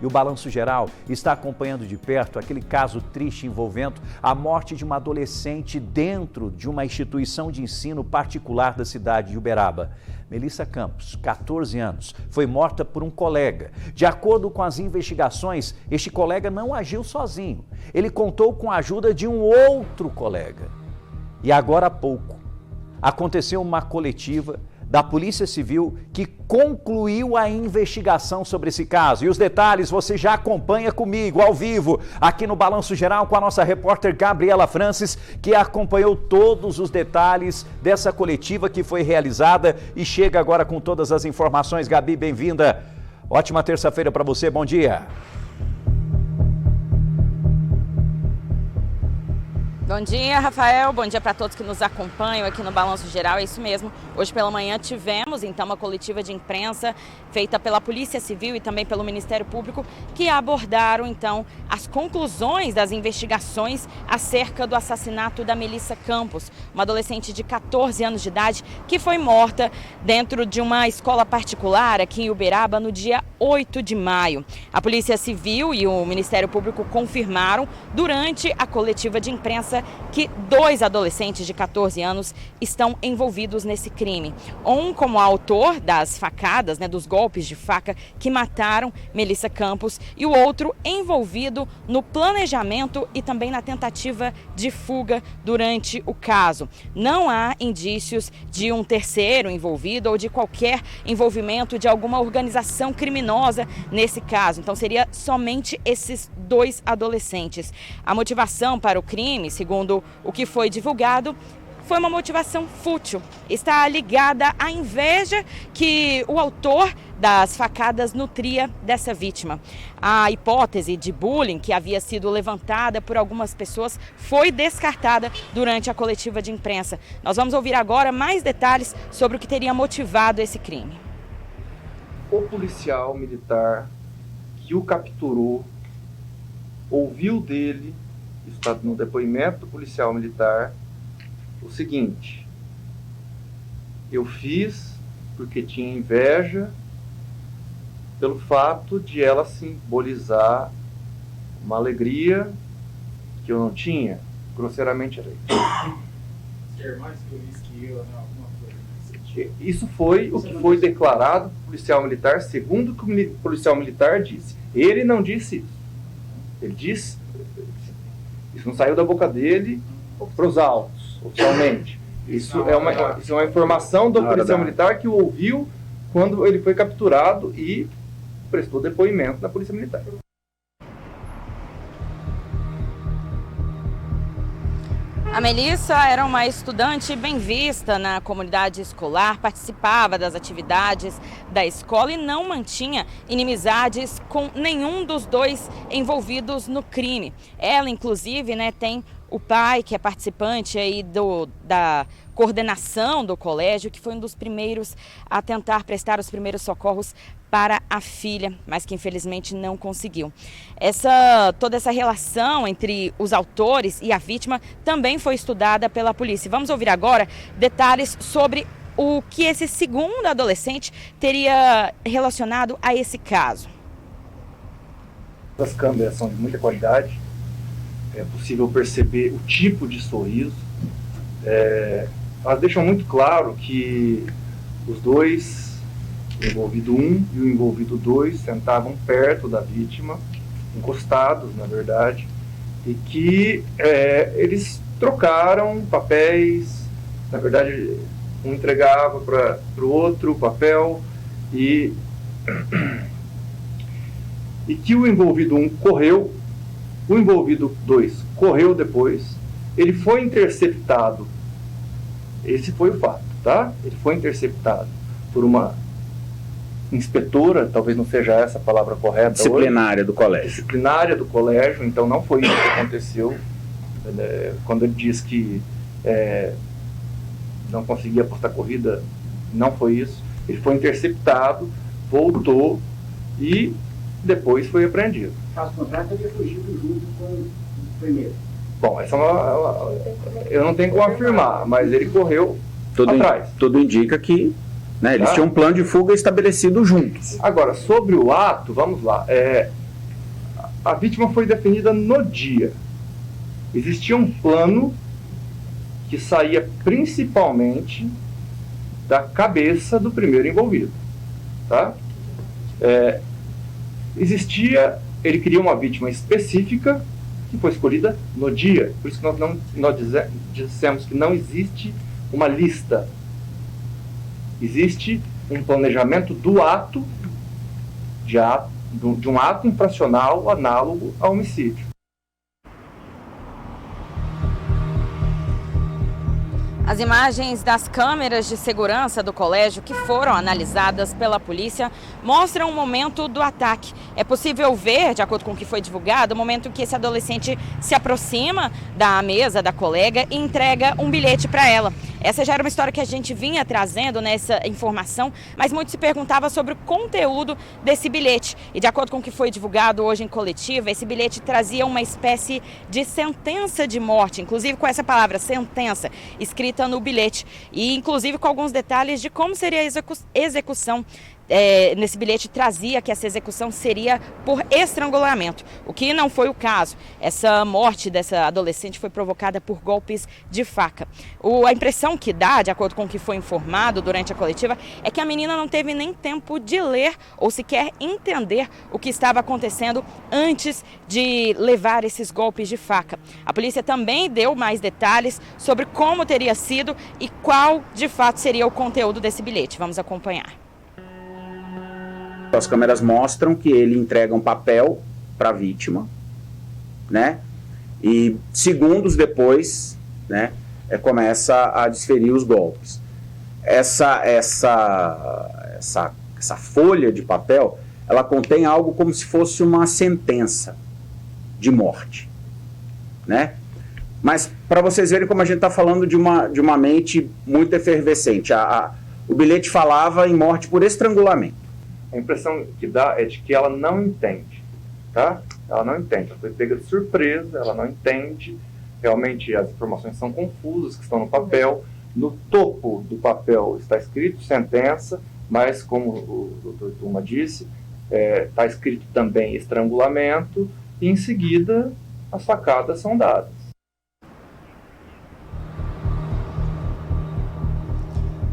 E o Balanço Geral está acompanhando de perto aquele caso triste envolvendo a morte de uma adolescente dentro de uma instituição de ensino particular da cidade de Uberaba. Melissa Campos, 14 anos, foi morta por um colega. De acordo com as investigações, este colega não agiu sozinho. Ele contou com a ajuda de um outro colega. E agora há pouco, aconteceu uma coletiva da Polícia Civil que concluiu a investigação sobre esse caso. E os detalhes você já acompanha comigo, ao vivo, aqui no Balanço Geral, com a nossa repórter Gabriela Francis, que acompanhou todos os detalhes dessa coletiva que foi realizada e chega agora com todas as informações. Gabi, bem-vinda. Ótima terça-feira para você, bom dia. Bom dia, Rafael. Bom dia para todos que nos acompanham aqui no Balanço Geral. É isso mesmo. Hoje pela manhã tivemos, então, uma coletiva de imprensa feita pela Polícia Civil e também pelo Ministério Público, que abordaram, então, as conclusões das investigações acerca do assassinato da Melissa Campos, uma adolescente de 14 anos de idade que foi morta dentro de uma escola particular aqui em Uberaba no dia 8 de maio. A Polícia Civil e o Ministério Público confirmaram durante a coletiva de imprensa que 2 adolescentes de 14 anos estão envolvidos nesse crime. Um como autor das facadas, dos golpes de faca que mataram Melissa Campos, e o outro envolvido no planejamento e também na tentativa de fuga durante o caso. Não há indícios de um terceiro envolvido ou de qualquer envolvimento de alguma organização criminosa nesse caso. Então seria somente esses 2 adolescentes. A motivação para o crime, segundo o que foi divulgado, foi uma motivação fútil. Está ligada à inveja que o autor das facadas nutria dessa vítima. A hipótese de bullying que havia sido levantada por algumas pessoas foi descartada durante a coletiva de imprensa. Nós vamos ouvir agora mais detalhes sobre o que teria motivado esse crime. O policial militar que o capturou ouviu dele, está no depoimento do policial militar, o seguinte: eu fiz porque tinha inveja pelo fato de ela simbolizar uma alegria que eu não tinha. Grosseiramente era isso. Ser mais feliz que eu, né? Alguma coisa. Isso foi o que foi declarado pelo policial militar, segundo o que o policial militar disse. Ele não disse isso. Ele disse, isso não saiu da boca dele para os autos, oficialmente. Isso é uma informação do policial militar que o ouviu quando ele foi capturado e prestou depoimento na Polícia Militar. A Melissa era uma estudante bem vista na comunidade escolar, participava das atividades da escola e não mantinha inimizades com nenhum dos 2 envolvidos no crime. Ela, inclusive, tem o pai, que é participante aí da coordenação do colégio, que foi um dos primeiros a tentar prestar os primeiros socorros para a filha, mas que infelizmente não conseguiu. Toda essa relação entre os autores e a vítima também foi estudada pela polícia. Vamos ouvir agora detalhes sobre o que esse segundo adolescente teria relacionado a esse caso. As câmeras são de muita qualidade, é possível perceber o tipo de sorriso. Elas deixam muito claro que os 2, o envolvido 1 e o envolvido 2, sentavam perto da vítima, encostados, na verdade, e que eles trocaram papéis. Na verdade, um entregava para o outro o papel e que o envolvido 1 correu, o envolvido 2 correu depois, ele foi interceptado. Esse foi o fato, tá? Ele foi interceptado por uma inspetora, talvez não seja essa a palavra correta. Disciplinária hoje, do colégio. Disciplinária do colégio, então não foi isso que aconteceu. Quando ele diz que não conseguia postar corrida, não foi isso. Ele foi interceptado, voltou e depois foi apreendido. Caso contrário, teria fugido junto com o primeiro. Bom, essa eu não tenho como afirmar, mas ele correu atrás. Tudo indica que eles tinham um plano de fuga estabelecido juntos. Agora, sobre o ato, vamos lá. a vítima foi definida no dia. Existia um plano que saía principalmente da cabeça do primeiro envolvido, tá? Ele queria uma vítima específica que foi escolhida no dia. Por isso que nós dissemos que não existe uma lista. Existe um planejamento do ato, de um ato infracional análogo a homicídio. As imagens das câmeras de segurança do colégio que foram analisadas pela polícia mostram o momento do ataque. É possível ver, de acordo com o que foi divulgado, o momento que esse adolescente se aproxima da mesa da colega e entrega um bilhete para ela. Essa já era uma história que a gente vinha trazendo nessa informação, mas muito se perguntava sobre o conteúdo desse bilhete. E de acordo com o que foi divulgado hoje em coletiva, esse bilhete trazia uma espécie de sentença de morte, inclusive com essa palavra, sentença, escrita no bilhete. E inclusive com alguns detalhes de como seria a execução. Nesse bilhete trazia que essa execução seria por estrangulamento, o que não foi o caso. Essa morte dessa adolescente foi provocada por golpes de faca. A impressão que dá, de acordo com o que foi informado durante a coletiva, é que a menina não teve nem tempo de ler ou sequer entender o que estava acontecendo antes de levar esses golpes de faca. A polícia também deu mais detalhes sobre como teria sido e qual de fato seria o conteúdo desse bilhete. Vamos acompanhar. As câmeras mostram que ele entrega um papel para a vítima, né? E segundos depois, né, começa a desferir os golpes. Essa folha de papel, ela contém algo como se fosse uma sentença de morte, né? Mas para vocês verem como a gente está falando de uma mente muito efervescente, o bilhete falava em morte por estrangulamento. A impressão que dá é de que ela não entende, tá? Ela não entende, ela foi pega de surpresa, ela não entende, realmente as informações são confusas que estão no papel. No topo do papel está escrito sentença, mas como o Dr. Tuma disse, está escrito também estrangulamento, e em seguida as facadas são dadas.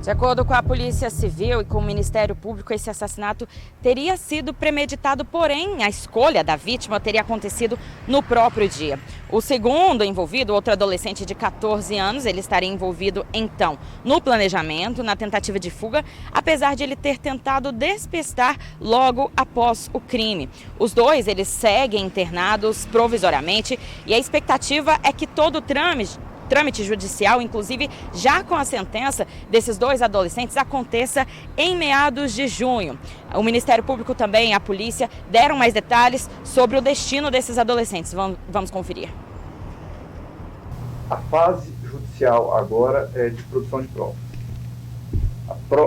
De acordo com a Polícia Civil e com o Ministério Público, esse assassinato teria sido premeditado, porém a escolha da vítima teria acontecido no próprio dia. O segundo envolvido, outro adolescente de 14 anos, ele estaria envolvido então no planejamento, na tentativa de fuga, apesar de ele ter tentado despistar logo após o crime. Os dois, eles seguem internados provisoriamente e a expectativa é que todo o trâmite judicial, inclusive já com a sentença desses dois adolescentes, aconteça em meados de junho. O Ministério Público também, a polícia, deram mais detalhes sobre o destino desses adolescentes. Vamos conferir. A fase judicial agora é de produção de provas.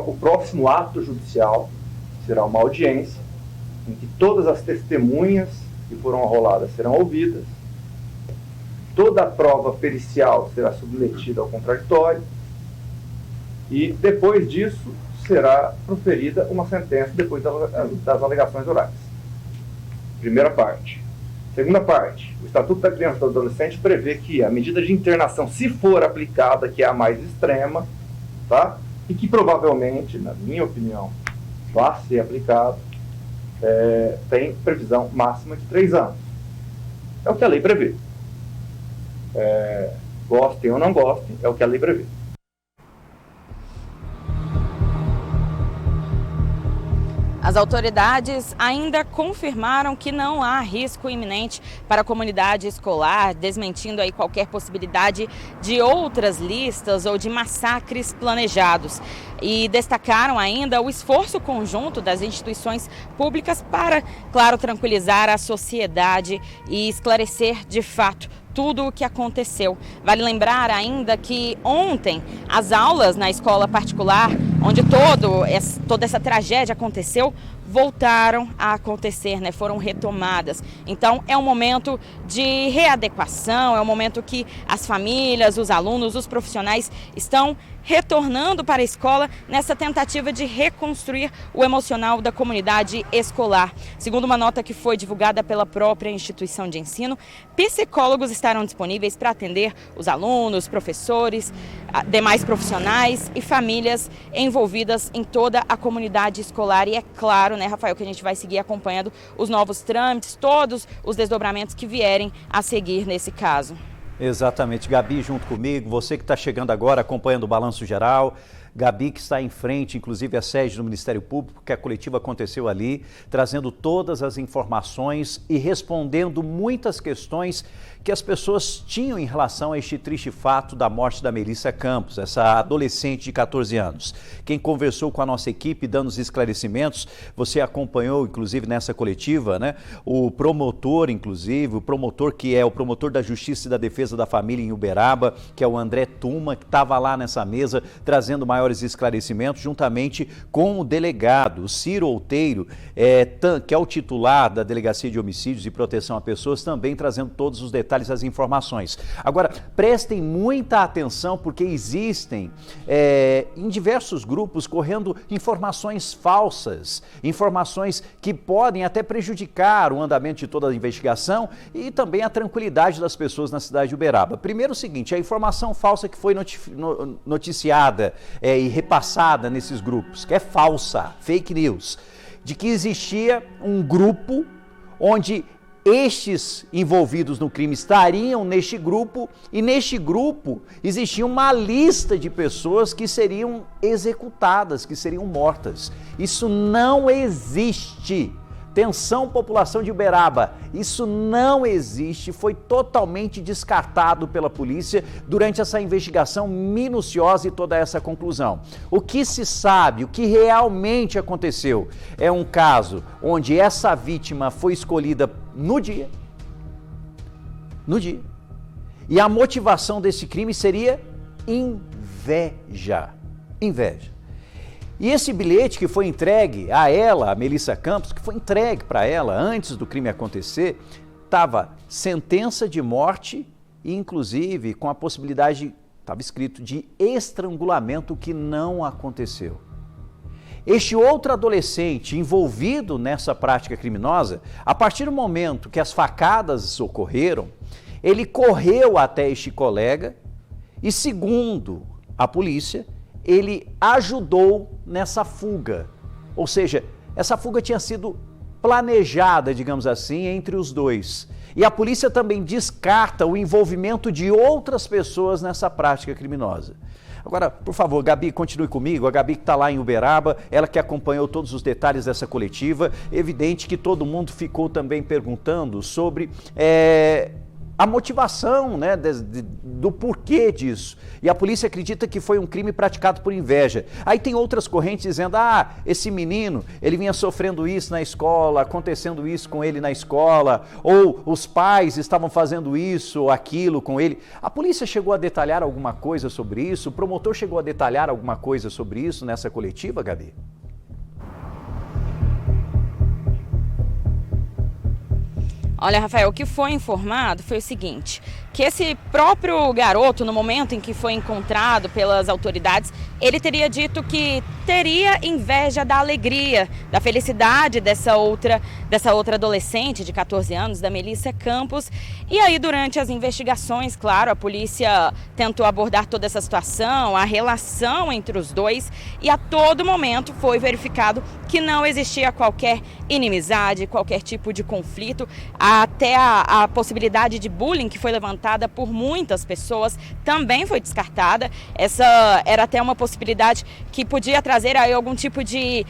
O próximo ato judicial será uma audiência em que todas as testemunhas que foram arroladas serão ouvidas. Toda a prova pericial será submetida ao contraditório e, depois disso, será proferida uma sentença depois das alegações orais. Primeira parte. Segunda parte. O Estatuto da Criança e do Adolescente prevê que a medida de internação, se for aplicada, que é a mais extrema, tá? E que provavelmente, na minha opinião, vai ser aplicado, tem previsão máxima de 3 anos. É o que a lei prevê. Gostem ou não gostem, é o que a lei prevê. As autoridades ainda confirmaram que não há risco iminente para a comunidade escolar, desmentindo aí qualquer possibilidade de outras listas ou de massacres planejados. E destacaram ainda o esforço conjunto das instituições públicas para, claro, tranquilizar a sociedade e esclarecer de fato tudo o que aconteceu. Vale lembrar ainda que ontem as aulas na escola particular, onde toda essa tragédia aconteceu, voltaram a acontecer, né? Foram retomadas. Então é um momento de readequação, é um momento que as famílias, os alunos, os profissionais estão retornando para a escola nessa tentativa de reconstruir o emocional da comunidade escolar. Segundo uma nota que foi divulgada pela própria instituição de ensino, psicólogos estarão disponíveis para atender os alunos, professores, demais profissionais e famílias envolvidas em toda a comunidade escolar. E é claro, né, Rafael, que a gente vai seguir acompanhando os novos trâmites, todos os desdobramentos que vierem a seguir nesse caso. Exatamente. Gabi junto comigo, você que está chegando agora acompanhando o Balanço Geral. Gabi que está em frente, inclusive a sede do Ministério Público, que a coletiva aconteceu ali, trazendo todas as informações e respondendo muitas questões que as pessoas tinham em relação a este triste fato da morte da Melissa Campos, essa adolescente de 14 anos. Quem conversou com a nossa equipe, dando os esclarecimentos, você acompanhou, inclusive, nessa coletiva, né? O promotor, inclusive, o promotor que é o promotor da Justiça e da Defesa da Família em Uberaba, que é o André Tuma, que estava lá nessa mesa, trazendo maiores esclarecimentos, juntamente com o delegado, o Ciro Outeiro, que é o titular da Delegacia de Homicídios e Proteção a Pessoas, também trazendo todos os detalhes, as informações. Agora, prestem muita atenção, porque existem em diversos grupos correndo informações falsas, informações que podem até prejudicar o andamento de toda a investigação e também a tranquilidade das pessoas na cidade de Uberaba. Primeiro o seguinte, a informação falsa que foi noticiada e repassada nesses grupos, que é falsa, fake news, de que existia um grupo onde estes envolvidos no crime estariam neste grupo e neste grupo existia uma lista de pessoas que seriam executadas, que seriam mortas. Isso não existe. Atenção, população de Uberaba, isso não existe, foi totalmente descartado pela polícia durante essa investigação minuciosa e toda essa conclusão. O que se sabe, o que realmente aconteceu, é um caso onde essa vítima foi escolhida no dia, e a motivação desse crime seria inveja. E esse bilhete que foi entregue a ela, a Melissa Campos, que foi entregue para ela antes do crime acontecer, estava sentença de morte e inclusive com a possibilidade, estava escrito, de estrangulamento, que não aconteceu. Este outro adolescente envolvido nessa prática criminosa, a partir do momento que as facadas ocorreram, ele correu até este colega e, segundo a polícia, ele ajudou nessa fuga. Ou seja, essa fuga tinha sido planejada, digamos assim, entre os dois. E a polícia também descarta o envolvimento de outras pessoas nessa prática criminosa. Agora, por favor, Gabi, continue comigo. A Gabi que está lá em Uberaba, ela que acompanhou todos os detalhes dessa coletiva. Evidente que todo mundo ficou também perguntando sobre a motivação, né, do porquê disso. E a polícia acredita que foi um crime praticado por inveja. Aí tem outras correntes dizendo, esse menino, ele vinha sofrendo isso na escola, acontecendo isso com ele na escola, ou os pais estavam fazendo isso ou aquilo com ele. A polícia chegou a detalhar alguma coisa sobre isso? O promotor chegou a detalhar alguma coisa sobre isso nessa coletiva, Gabi? Olha, Rafael, o que foi informado foi o seguinte, que esse próprio garoto, no momento em que foi encontrado pelas autoridades, ele teria dito que teria inveja da alegria, da felicidade dessa outra adolescente de 14 anos, da Melissa Campos. E aí, durante as investigações, claro, a polícia tentou abordar toda essa situação, a relação entre os dois, e a todo momento foi verificado que não existia qualquer inimizade, qualquer tipo de conflito, até a possibilidade de bullying que foi levantada por muitas pessoas também foi descartada. Essa era até uma possibilidade que podia trazer aí algum tipo de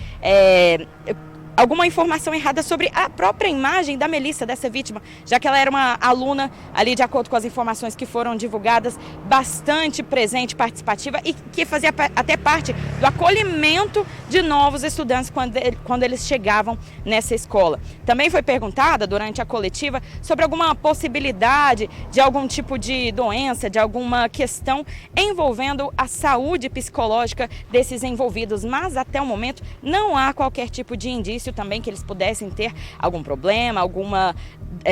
alguma informação errada sobre a própria imagem da Melissa, dessa vítima, já que ela era uma aluna ali, de acordo com as informações que foram divulgadas, bastante presente, participativa e que fazia até parte do acolhimento de novos estudantes quando eles chegavam nessa escola. Também foi perguntada durante a coletiva sobre alguma possibilidade de algum tipo de doença, de alguma questão envolvendo a saúde psicológica desses envolvidos, mas até o momento não há qualquer tipo de indício também que eles pudessem ter algum problema, alguma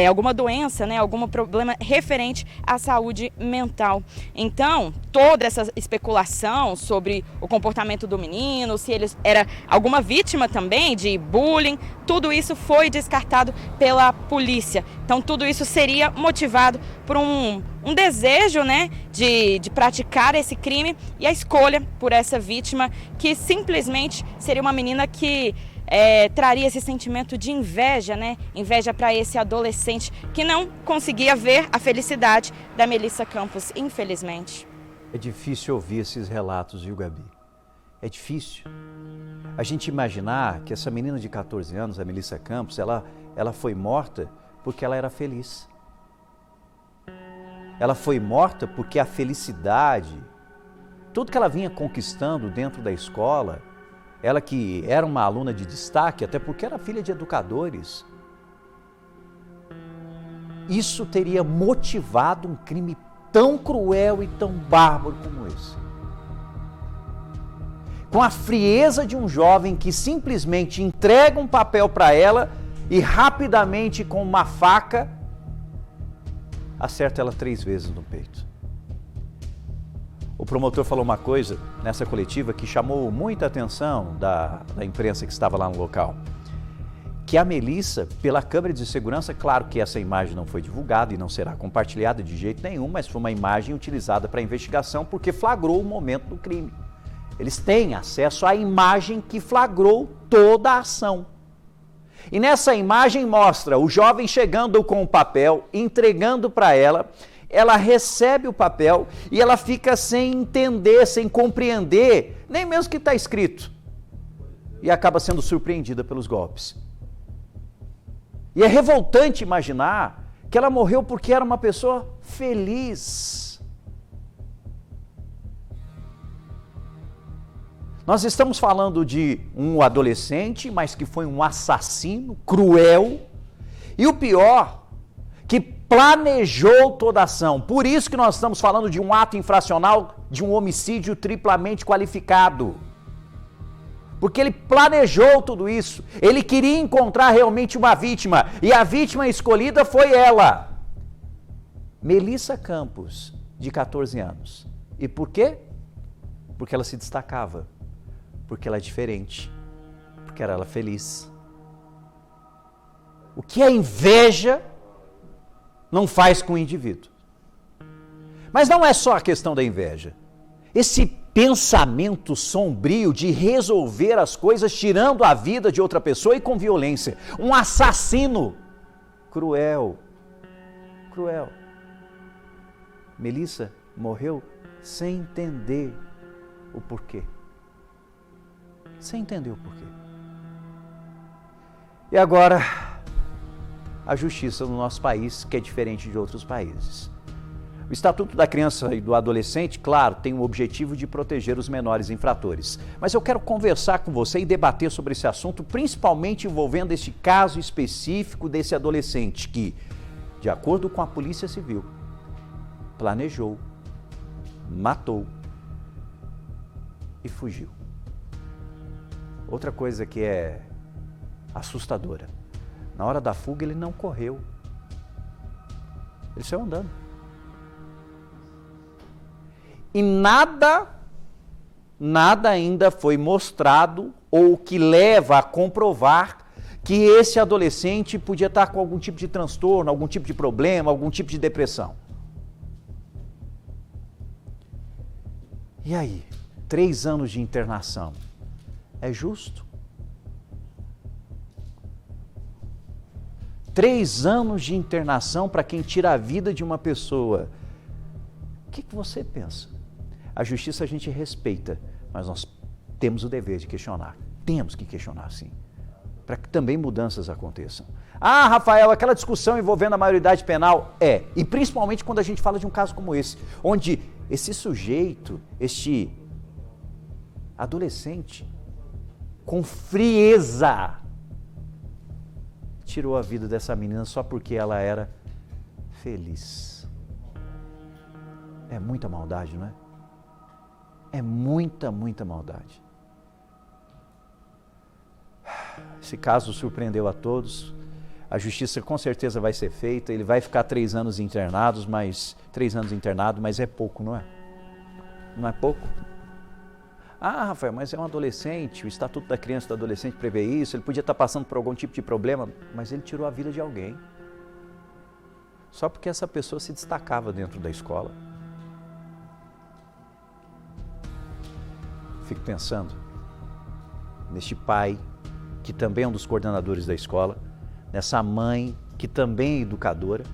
alguma doença, né, algum problema referente à saúde mental. Então, toda essa especulação sobre o comportamento do menino, se ele era alguma vítima também de bullying, tudo isso foi descartado pela polícia. Então, tudo isso seria motivado por um desejo, né, de praticar esse crime e a escolha por essa vítima, que simplesmente seria uma menina que traria esse sentimento de inveja, né? Inveja para esse adolescente que não conseguia ver a felicidade da Melissa Campos, infelizmente. É difícil ouvir esses relatos, viu, Gabi? É difícil. A gente imaginar que essa menina de 14 anos, a Melissa Campos, ela foi morta porque ela era feliz. Ela foi morta porque a felicidade, tudo que ela vinha conquistando dentro da escola, ela que era uma aluna de destaque, até porque era filha de educadores, isso teria motivado um crime tão cruel e tão bárbaro como esse. Com a frieza de um jovem que simplesmente entrega um papel para ela e rapidamente com uma faca acerta ela 3 vezes no peito. O promotor falou uma coisa nessa coletiva que chamou muita atenção da imprensa que estava lá no local. Que a Melissa, pela câmera de segurança, claro que essa imagem não foi divulgada e não será compartilhada de jeito nenhum, mas foi uma imagem utilizada para a investigação porque flagrou o momento do crime. Eles têm acesso à imagem que flagrou toda a ação. E nessa imagem mostra o jovem chegando com o papel, entregando para ela, ela recebe o papel e ela fica sem entender, sem compreender, nem mesmo o que está escrito. E acaba sendo surpreendida pelos golpes. E é revoltante imaginar que ela morreu porque era uma pessoa feliz. Nós estamos falando de um adolescente, mas que foi um assassino cruel. E o pior, que planejou toda a ação. Por isso que nós estamos falando de um ato infracional, de um homicídio triplamente qualificado. Porque ele planejou tudo isso. Ele queria encontrar realmente uma vítima. E a vítima escolhida foi ela. Melissa Campos, de 14 anos. E por quê? Porque ela se destacava. Porque ela é diferente. Porque era ela feliz. O que a inveja não faz com o indivíduo. Mas não é só a questão da inveja. Esse pensamento sombrio de resolver as coisas tirando a vida de outra pessoa e com violência. Um assassino cruel. Cruel. Melissa morreu sem entender o porquê. Sem entender o porquê. E agora, a justiça no nosso país, que é diferente de outros países. O Estatuto da Criança e do Adolescente, claro, tem o objetivo de proteger os menores infratores. Mas eu quero conversar com você e debater sobre esse assunto, principalmente envolvendo este caso específico desse adolescente que, de acordo com a Polícia Civil, planejou, matou e fugiu. Outra coisa que é assustadora. Na hora da fuga ele não correu. Ele saiu andando. E nada ainda foi mostrado ou que leva a comprovar que esse adolescente podia estar com algum tipo de transtorno, algum tipo de problema, algum tipo de depressão. E aí? 3 anos de internação. É justo? 3 anos de internação para quem tira a vida de uma pessoa. O que você pensa? A justiça a gente respeita, mas nós temos o dever de questionar. Temos que questionar, sim, para que também mudanças aconteçam. Ah, Rafael, aquela discussão envolvendo a maioridade penal e principalmente quando a gente fala de um caso como esse, onde esse sujeito, este adolescente, com frieza, tirou a vida dessa menina só porque ela era feliz. É muita maldade, não é? É muita maldade. Esse caso surpreendeu a todos. A justiça com certeza vai ser feita, ele vai ficar 3 anos internado, mas é pouco, não é? Não é pouco? Ah, Rafael, mas é um adolescente, o Estatuto da Criança e do Adolescente prevê isso, ele podia estar passando por algum tipo de problema, mas ele tirou a vida de alguém. Só porque essa pessoa se destacava dentro da escola. Fico pensando neste pai, que também é um dos coordenadores da escola, nessa mãe, que também é educadora,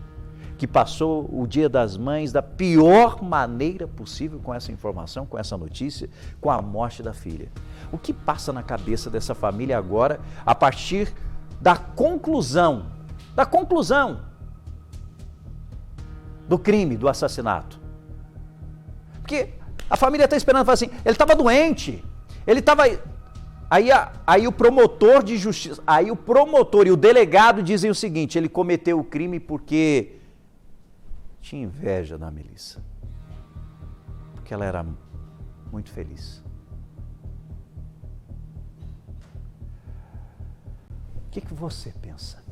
que passou o Dia das Mães da pior maneira possível com essa informação, com essa notícia, com a morte da filha. O que passa na cabeça dessa família agora, a partir da conclusão do crime, do assassinato? Porque a família está esperando, fala assim, ele estava doente, ele estava... Aí o promotor de justiça, aí o promotor e o delegado dizem o seguinte, ele cometeu o crime porque tinha inveja da Melissa, porque ela era muito feliz. O que você pensa?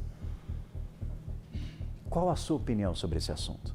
Qual a sua opinião sobre esse assunto?